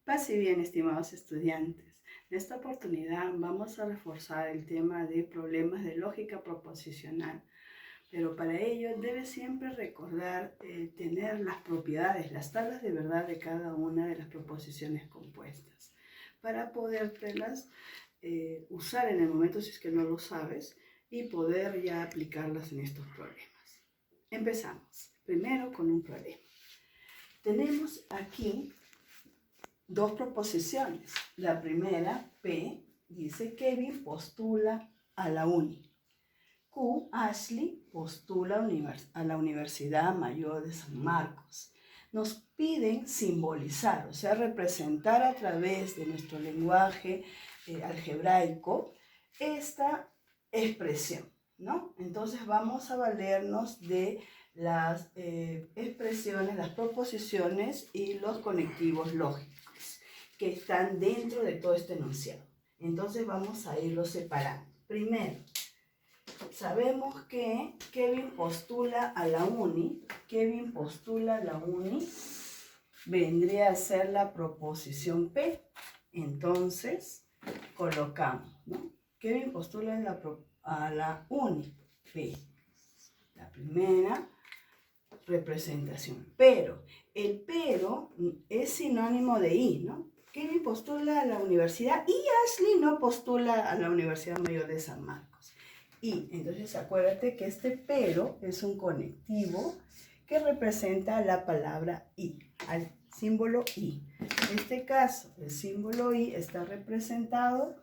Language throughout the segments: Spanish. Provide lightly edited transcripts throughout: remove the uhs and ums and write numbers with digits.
Paz y bien, estimados estudiantes. En esta oportunidad vamos a reforzar el tema de problemas de lógica proposicional, pero para ello debes siempre recordar tener las propiedades, las tablas de verdad de cada una de las proposiciones compuestas, para podértelas usar en el momento si es que no lo sabes y poder ya aplicarlas en estos problemas. Empezamos primero con un problema. Tenemos aquí dos proposiciones. La primera, P, dice Kevin postula a la uni. Q, Ashley postula a la Universidad Mayor de San Marcos. Nos piden simbolizar, o sea, representar a través de nuestro lenguaje algebraico esta expresión, ¿no? Entonces vamos a valernos de las expresiones, las proposiciones y los conectivos lógicos que están dentro de todo este enunciado. Entonces vamos a irlo separando. Primero, sabemos que Kevin postula a la uni. Kevin postula a la uni vendría a ser la proposición P. Entonces, colocamos, ¿no? Kevin postula a la uni. P. La primera representación. Pero, el pero es sinónimo de I, ¿no? Kevin postula a la universidad y Ashley no postula a la Universidad Mayor de San Marcos. Y entonces acuérdate que este pero es un conectivo que representa la palabra I, al símbolo I. En este caso, el símbolo I está representado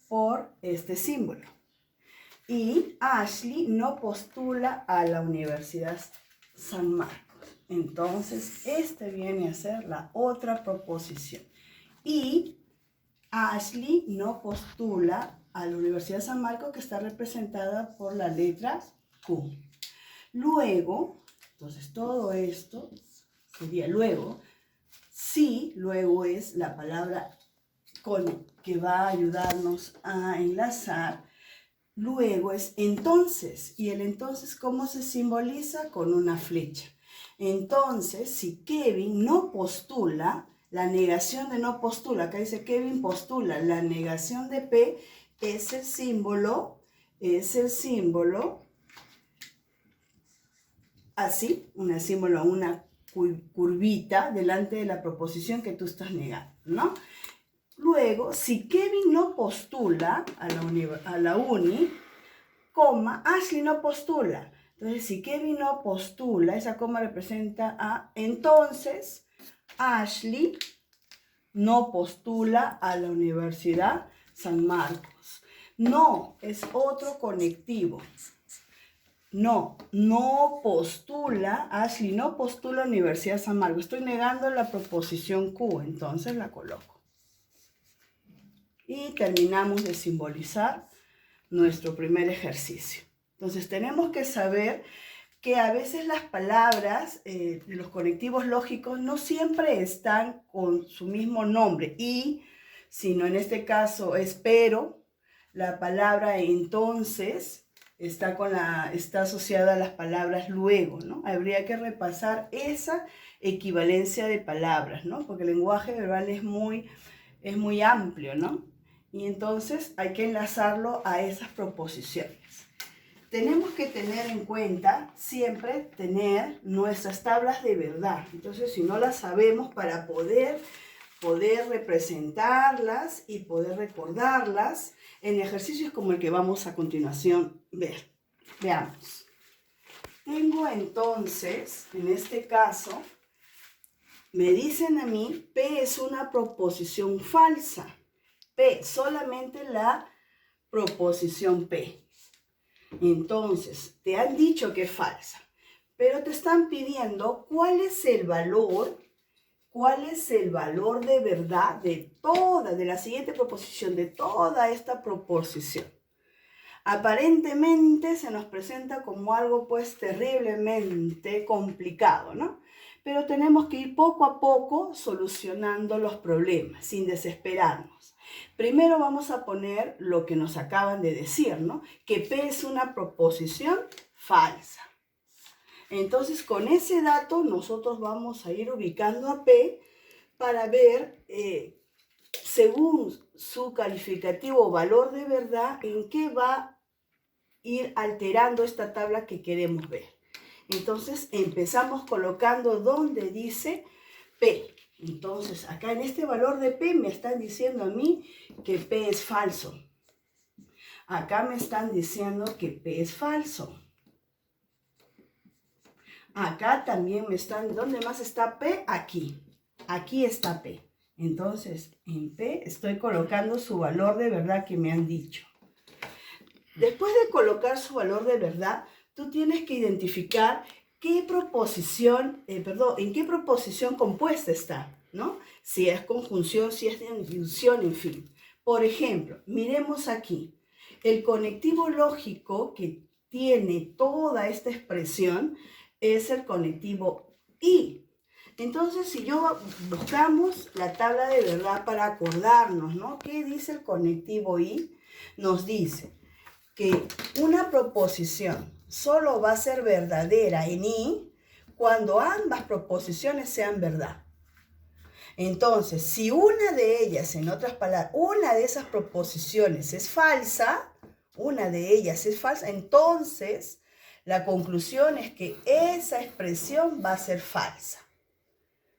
por este símbolo. Y Ashley no postula a la Universidad San Marcos. Entonces, este viene a ser la otra proposición. Y Ashley no postula a la Universidad San Marcos, que está representada por la letra Q. Luego, entonces todo esto sería luego. Sí, luego es la palabra con que va a ayudarnos a enlazar. Luego es entonces, y el entonces, ¿cómo se simboliza? Con una flecha. Entonces, si Kevin no postula, la negación de no postula, acá dice Kevin postula, la negación de P es el símbolo así, un símbolo, una curvita delante de la proposición que tú estás negando, ¿no? Luego, si Kevin no postula a la uni, coma, Ashley no postula. Entonces, si Kevin no postula, esa coma representa a, entonces, Ashley no postula a la Universidad San Marcos. No, es otro conectivo. No postula, Ashley no postula a la Universidad San Marcos. Estoy negando la proposición Q, entonces la coloco. Y terminamos de simbolizar nuestro primer ejercicio. Entonces tenemos que saber que a veces las palabras de los conectivos lógicos no siempre están con su mismo nombre y, sino en este caso es pero, la palabra entonces está asociada a las palabras luego, ¿no? Habría que repasar esa equivalencia de palabras, ¿no? Porque el lenguaje verbal es muy amplio, ¿no? Y entonces hay que enlazarlo a esas proposiciones. Tenemos que tener en cuenta siempre tener nuestras tablas de verdad. Entonces, si no las sabemos, para poder representarlas y poder recordarlas en ejercicios como el que vamos a continuación ver. Veamos. Tengo entonces, en este caso, me dicen a mí, P es una proposición falsa. P, solamente la proposición P. Entonces, te han dicho que es falsa, pero te están pidiendo cuál es el valor de verdad de la siguiente proposición, de toda esta proposición. Aparentemente se nos presenta como algo pues terriblemente complicado, ¿no? Pero tenemos que ir poco a poco solucionando los problemas, sin desesperarnos. Primero vamos a poner lo que nos acaban de decir, ¿no? Que P es una proposición falsa. Entonces, con ese dato nosotros vamos a ir ubicando a P para ver, según su calificativo o valor de verdad, en qué va a ir alterando esta tabla que queremos ver. Entonces empezamos colocando donde dice P. Entonces acá en este valor de P me están diciendo a mí que P es falso. Acá me están diciendo que P es falso. Acá también me están, ¿dónde más está P? Aquí. Aquí está P. Entonces, en P estoy colocando su valor de verdad que me han dicho. Después de colocar su valor de verdad, tú tienes que identificar qué proposición, en qué proposición compuesta está, ¿no? Si es conjunción, si es disyunción, en fin. Por ejemplo, miremos aquí. El conectivo lógico que tiene toda esta expresión es el conectivo y. Entonces, si yo buscamos la tabla de verdad para acordarnos, ¿no? ¿Qué dice el conectivo y? Nos dice que una proposición solo va a ser verdadera en y cuando ambas proposiciones sean verdad. Entonces, si una de ellas, en otras palabras, una de esas proposiciones es falsa, entonces la conclusión es que esa expresión va a ser falsa,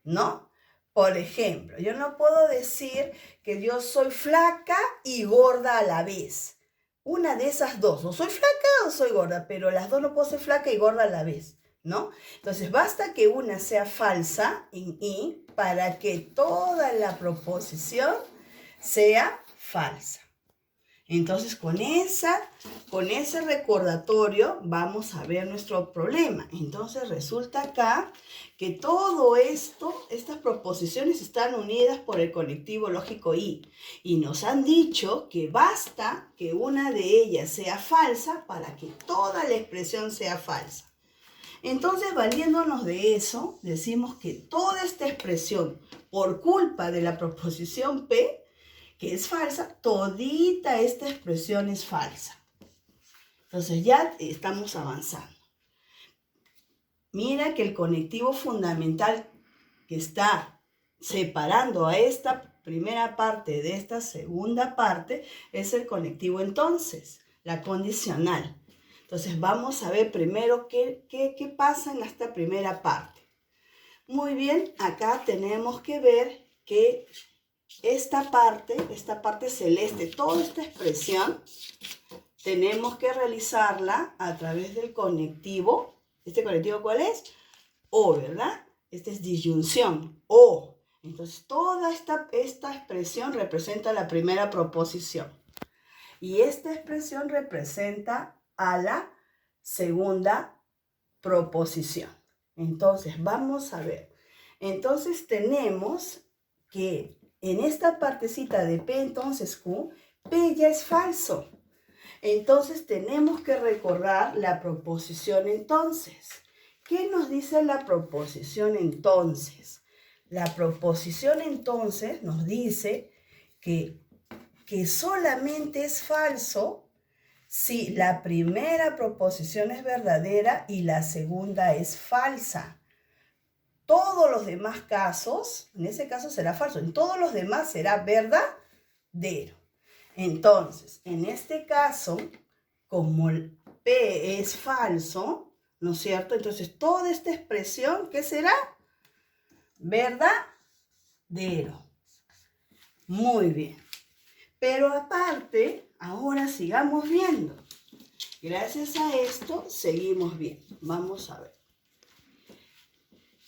¿no? Por ejemplo, yo no puedo decir que yo soy flaca y gorda a la vez. Una de esas dos, o soy flaca o soy gorda, pero las dos no puedo ser flaca y gorda a la vez, ¿no? Entonces basta que una sea falsa en y para que toda la proposición sea falsa. Entonces con ese recordatorio vamos a ver nuestro problema. Entonces resulta acá que todo esto, estas proposiciones están unidas por el conectivo lógico y nos han dicho que basta que una de ellas sea falsa para que toda la expresión sea falsa. Entonces, valiéndonos de eso, decimos que toda esta expresión, por culpa de la proposición P, que es falsa, todita esta expresión es falsa. Entonces ya estamos avanzando. Mira que el conectivo fundamental que está separando a esta primera parte de esta segunda parte es el conectivo entonces, la condicional. Entonces vamos a ver primero qué pasa en esta primera parte. Muy bien, acá tenemos que ver que esta parte celeste, toda esta expresión, tenemos que realizarla a través del conectivo. ¿Este conectivo cuál es? O, ¿verdad? Esta es disyunción, o. Entonces, toda esta expresión representa la primera proposición. Y esta expresión representa a la segunda proposición. Entonces, vamos a ver. Entonces, tenemos que en esta partecita de P, entonces Q, P ya es falso. Entonces tenemos que recordar la proposición entonces. ¿Qué nos dice la proposición entonces? La proposición entonces nos dice que solamente es falso si la primera proposición es verdadera y la segunda es falsa. Todos los demás casos, en ese caso será falso, en todos los demás será verdadero. Entonces, en este caso, como el P es falso, ¿no es cierto? Entonces, toda esta expresión, ¿qué será? Verdadero. Muy bien. Pero aparte, ahora sigamos viendo. Gracias a esto, seguimos viendo. Vamos a ver.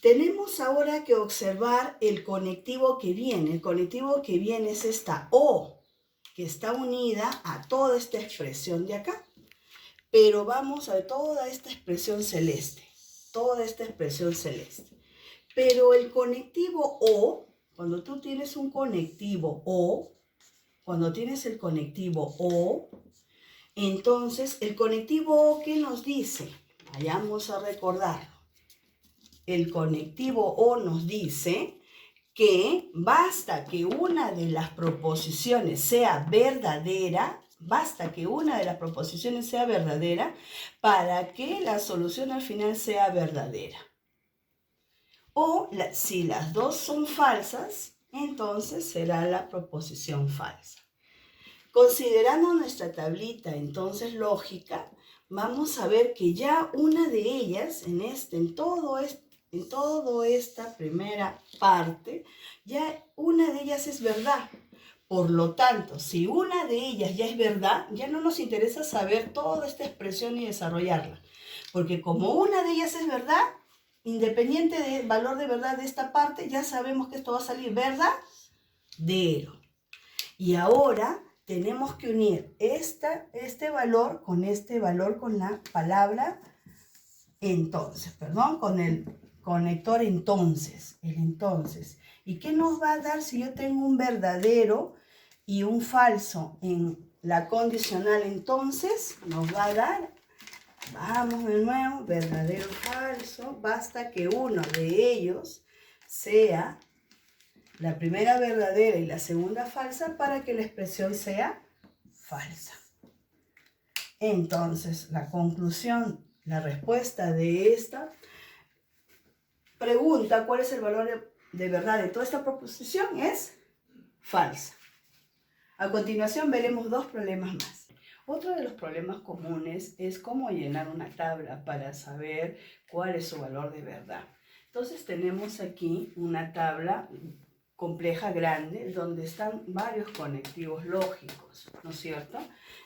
Tenemos ahora que observar el conectivo que viene. El conectivo que viene es esta O, que está unida a toda esta expresión de acá. Pero vamos a ver toda esta expresión celeste. Toda esta expresión celeste. Pero el conectivo O, cuando tú tienes un conectivo O, entonces el conectivo O, ¿qué nos dice? Vayamos a recordarlo. El conectivo O nos dice que basta que una de las proposiciones sea verdadera, para que la solución al final sea verdadera. Si las dos son falsas, entonces será la proposición falsa. Considerando nuestra tablita entonces lógica, vamos a ver que ya una de ellas, en toda esta primera parte, ya una de ellas es verdad. Por lo tanto, si una de ellas ya es verdad, ya no nos interesa saber toda esta expresión y desarrollarla. Porque como una de ellas es verdad, independiente del valor de verdad de esta parte, ya sabemos que esto va a salir verdadero. Y ahora tenemos que unir este valor con la palabra entonces, con el conector entonces, el entonces. ¿Y qué nos va a dar si yo tengo un verdadero y un falso en la condicional entonces? Nos va a dar, vamos de nuevo, verdadero, falso. Basta que uno de ellos sea la primera verdadera y la segunda falsa para que la expresión sea falsa. Entonces, la conclusión, la respuesta de esta pregunta, ¿cuál es el valor de verdad de toda esta proposición? Es falsa. A continuación veremos dos problemas más. Otro de los problemas comunes es cómo llenar una tabla para saber cuál es su valor de verdad. Entonces tenemos aquí una tabla compleja, grande, donde están varios conectivos lógicos, ¿no es cierto?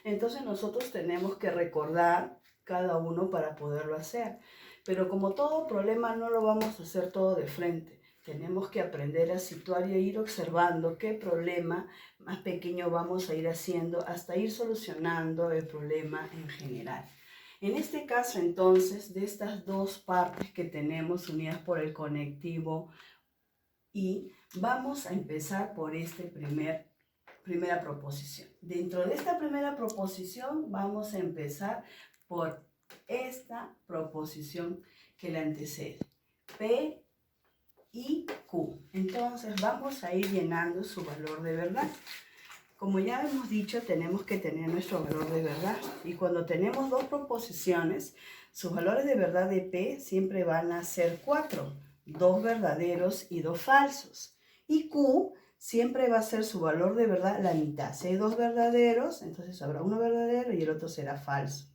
Entonces nosotros tenemos que recordar cada uno para poderlo hacer. Pero como todo problema no lo vamos a hacer todo de frente. Tenemos que aprender a situar y a ir observando qué problema más pequeño vamos a ir haciendo hasta ir solucionando el problema en general. En este caso, entonces, de estas dos partes que tenemos unidas por el conectivo y vamos a empezar por esta primera proposición. Dentro de esta primera proposición vamos a empezar por esta proposición que la antecede. P y Q. Entonces vamos a ir llenando su valor de verdad. Como ya hemos dicho, tenemos que tener nuestro valor de verdad. Y cuando tenemos dos proposiciones, sus valores de verdad de P siempre van a ser 4. 2 verdaderos y 2 falsos. Y Q siempre va a ser su valor de verdad la mitad. Si hay 2 verdaderos, entonces habrá uno verdadero y el otro será falso.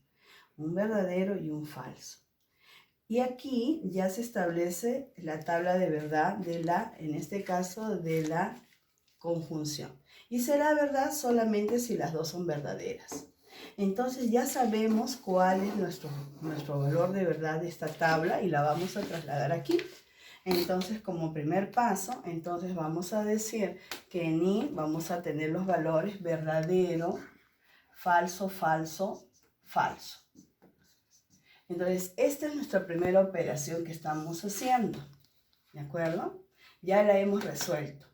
Un verdadero y un falso. Y aquí ya se establece la tabla de verdad en este caso, de la conjunción. Y será verdad solamente si las dos son verdaderas. Entonces ya sabemos cuál es nuestro valor de verdad de esta tabla y la vamos a trasladar aquí. Entonces, como primer paso, entonces vamos a decir que en I vamos a tener los valores verdadero, falso, falso, falso. Entonces, esta es nuestra primera operación que estamos haciendo, ¿de acuerdo? Ya la hemos resuelto.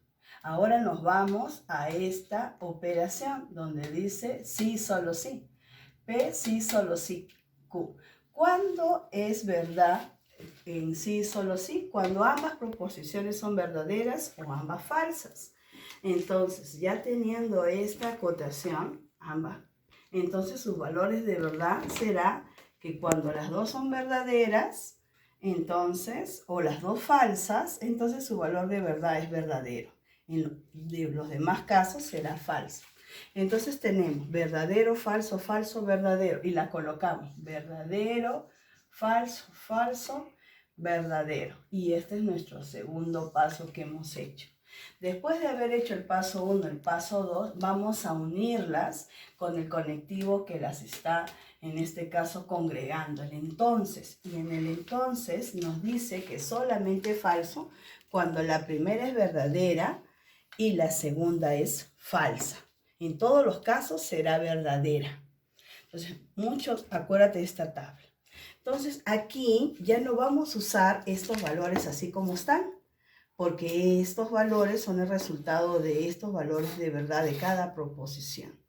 Ahora nos vamos a esta operación donde dice sí, solo sí. P, sí, solo sí. Q. ¿Cuándo es verdad en sí, solo sí? Cuando ambas proposiciones son verdaderas o ambas falsas. Entonces, ya teniendo esta acotación, ambas, entonces sus valores de verdad será que cuando las dos son verdaderas, entonces, o las dos falsas, entonces su valor de verdad es verdadero. En los demás casos será falso. Entonces tenemos verdadero, falso, falso, verdadero. Y la colocamos verdadero, falso, falso, verdadero. Y este es nuestro segundo paso que hemos hecho. Después de haber hecho el paso 1, el paso 2, vamos a unirlas con el conectivo que las está, en este caso, congregando, el entonces. Y en el entonces nos dice que solamente falso cuando la primera es verdadera y la segunda es falsa. En todos los casos será verdadera. Entonces, acuérdate de esta tabla. Entonces, aquí ya no vamos a usar estos valores así como están, porque estos valores son el resultado de estos valores de verdad de cada proposición.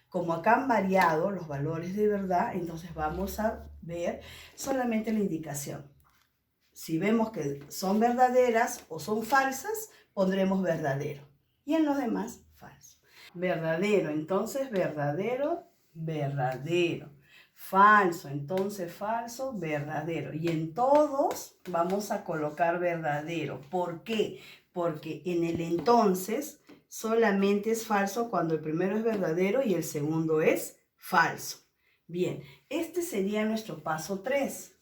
Como acá han variado los valores de verdad, entonces vamos a ver solamente la indicación. Si vemos que son verdaderas o son falsas, pondremos verdadero. Y en los demás, falso. Verdadero, entonces verdadero, verdadero. falso. Entonces, falso, verdadero. Y en todos vamos a colocar verdadero. ¿Por qué? Porque en el entonces solamente es falso cuando el primero es verdadero y el segundo es falso. Bien, este sería nuestro paso 3.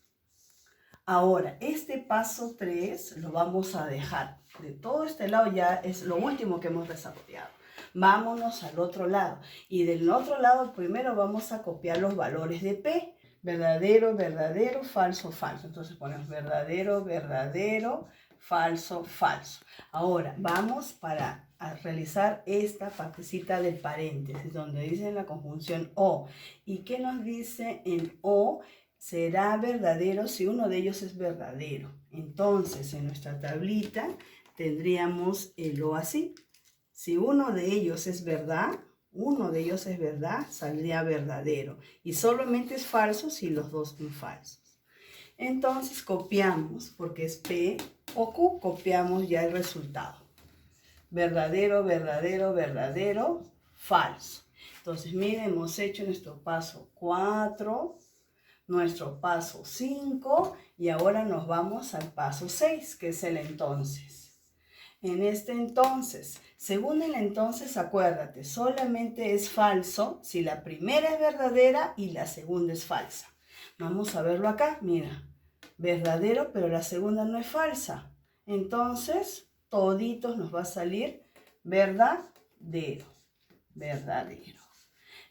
Ahora, este paso 3 lo vamos a dejar. De todo este lado ya es lo último que hemos desarrollado. Vámonos al otro lado. Y del otro lado primero vamos a copiar los valores de P. Verdadero, verdadero, falso, falso. Entonces ponemos verdadero, verdadero, falso, falso. Ahora vamos para realizar esta partecita del paréntesis donde dice la conjunción O. ¿Y qué nos dice en O? Será verdadero si uno de ellos es verdadero. Entonces, en nuestra tablita tendríamos el O así. Si uno de ellos es verdad, saldría verdadero. Y solamente es falso si los dos son falsos. Entonces, copiamos, porque es P o Q, copiamos ya el resultado. Verdadero, verdadero, verdadero, falso. Entonces, miren, hemos hecho nuestro paso 4, nuestro paso 5 y ahora nos vamos al paso 6, que es el entonces. En este entonces, según el entonces, acuérdate, solamente es falso si la primera es verdadera y la segunda es falsa. Vamos a verlo acá, mira, verdadero, pero la segunda no es falsa. Entonces, toditos nos va a salir verdadero, verdadero.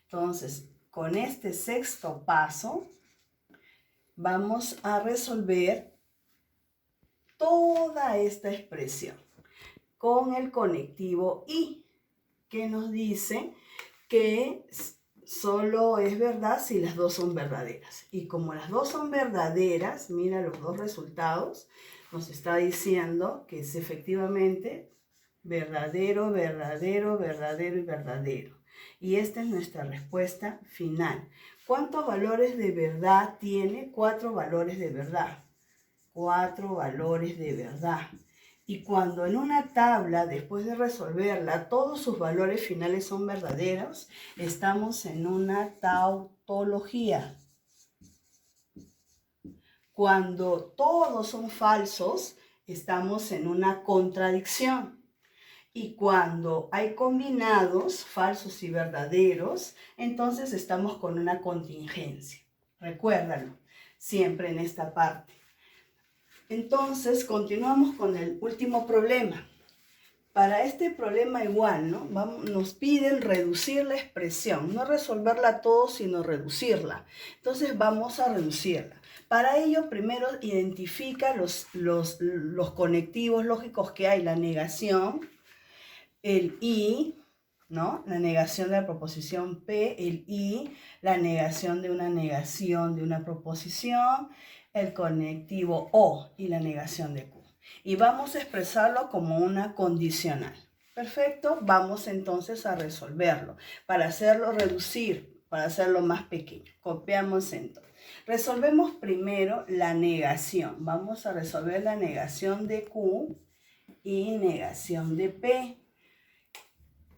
Entonces, con este sexto paso, vamos a resolver toda esta expresión con el conectivo y, que nos dice que solo es verdad si las dos son verdaderas. Y como las dos son verdaderas, mira los dos resultados, nos está diciendo que es efectivamente verdadero, verdadero, verdadero y verdadero. Y esta es nuestra respuesta final. ¿Cuántos valores de verdad tiene? 4 valores de verdad. 4 valores de verdad. Y cuando en una tabla, después de resolverla, todos sus valores finales son verdaderos, estamos en una tautología. Cuando todos son falsos, estamos en una contradicción. Y cuando hay combinados, falsos y verdaderos, entonces estamos con una contingencia. Recuérdalo, siempre en esta parte. Entonces, continuamos con el último problema. Para este problema igual, ¿no? Nos piden reducir la expresión, no resolverla todo, sino reducirla. Entonces, vamos a reducirla. Para ello, primero identifica los conectivos lógicos que hay, la negación, el y, ¿no? La negación de la proposición P, el y, la negación de una proposición, el conectivo O y la negación de Q. Y vamos a expresarlo como una condicional. Perfecto, vamos entonces a resolverlo. Para hacerlo reducir, para hacerlo más pequeño. Copiamos entonces. Resolvemos primero la negación. Vamos a resolver la negación de Q y negación de P.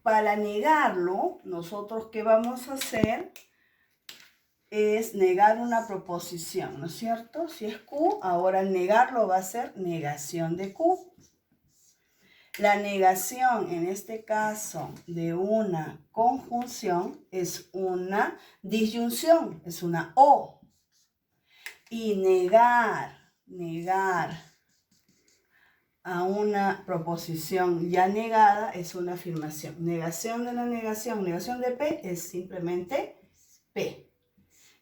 Para negarlo, nosotros ¿qué vamos a hacer? Es negar una proposición, ¿no es cierto? Si es Q, ahora el negarlo va a ser negación de Q. La negación, en este caso, de una conjunción es una disyunción, es una O. Y negar a una proposición ya negada es una afirmación. Negación de la negación de P es simplemente P.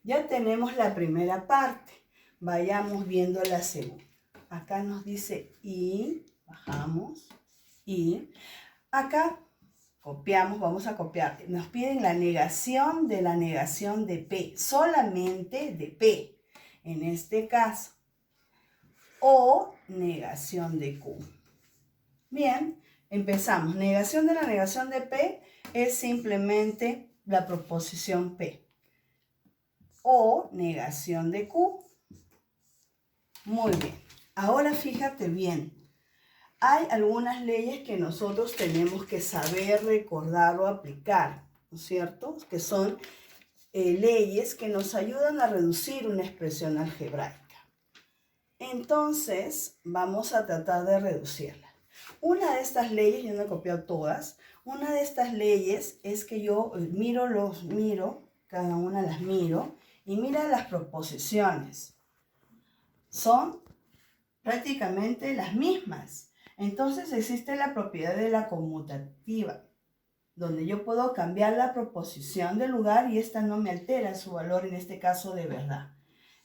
Ya tenemos la primera parte. Vayamos viendo la segunda. Acá nos dice y, bajamos, y. Acá copiamos, vamos a copiar. Nos piden la negación de P, solamente de P, en este caso. O negación de Q. Bien, empezamos. Negación de la negación de P es simplemente la proposición P. O negación de Q. Muy bien. Ahora fíjate bien. Hay algunas leyes que nosotros tenemos que saber, recordar o aplicar, ¿no es cierto? Que son leyes que nos ayudan a reducir una expresión algebraica. Entonces, vamos a tratar de reducirla. Una de estas leyes, yo no he copiado todas, una de estas leyes es que yo cada una las miro, y mira las proposiciones. Son prácticamente las mismas. Entonces existe la propiedad de la conmutativa, donde yo puedo cambiar la proposición de lugar y esta no me altera su valor, en este caso de verdad.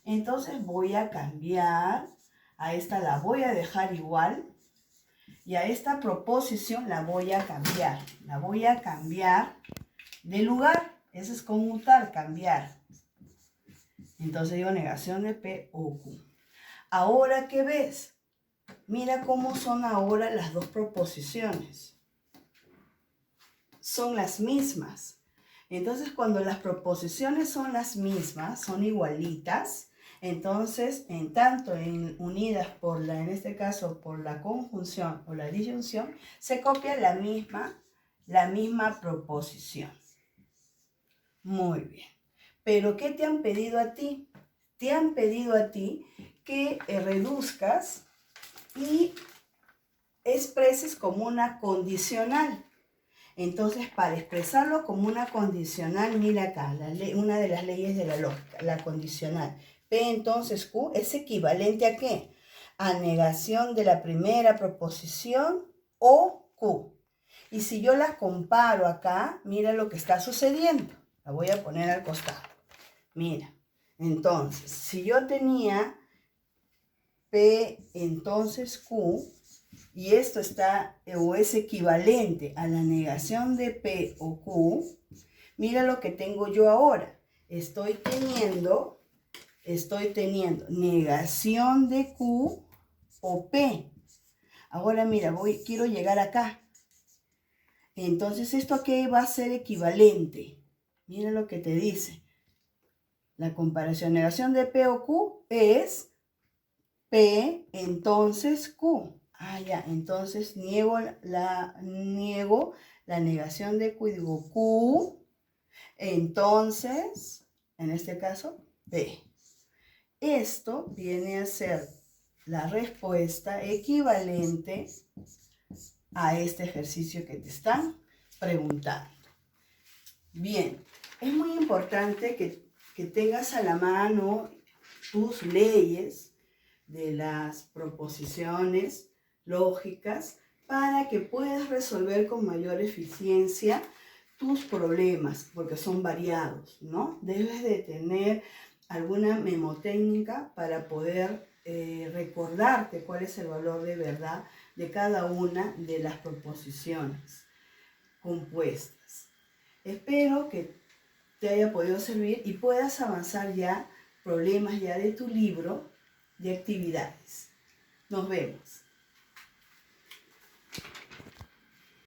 Entonces voy a cambiar, a esta la voy a dejar igual y a esta proposición la voy a cambiar. La voy a cambiar de lugar. Eso es conmutar, cambiar. Entonces digo negación de P o Q. Ahora, ¿qué ves? Mira cómo son ahora las dos proposiciones. Son las mismas. Entonces, cuando las proposiciones son las mismas, son igualitas, entonces, unidas en este caso, por la conjunción o la disyunción, se copia la misma proposición. Muy bien. Pero, ¿qué te han pedido a ti? Te han pedido a ti que reduzcas y expreses como una condicional. Entonces, para expresarlo como una condicional, mira acá, una de las leyes de la lógica, la condicional. P entonces Q es equivalente ¿a qué? A negación de la primera proposición o Q. Y si yo las comparo acá, mira lo que está sucediendo. La voy a poner al costado. Mira, entonces, si yo tenía P entonces Q, y esto está o es equivalente a la negación de P o Q, mira lo que tengo yo ahora. Estoy teniendo negación de Q o P. Ahora mira, quiero llegar acá. Entonces, ¿esto a qué va a ser equivalente? Mira lo que te dice. La comparación, negación de P o Q es P entonces Q. Ya, entonces niego la negación de Q y digo Q, entonces, en este caso, P. Esto viene a ser la respuesta equivalente a este ejercicio que te están preguntando. Bien, es muy importante que tengas a la mano tus leyes de las proposiciones lógicas para que puedas resolver con mayor eficiencia tus problemas, porque son variados, ¿no? Debes de tener alguna memotécnica para poder recordarte cuál es el valor de verdad de cada una de las proposiciones compuestas. Espero que te haya podido servir y puedas avanzar ya problemas ya de tu libro de actividades. Nos vemos.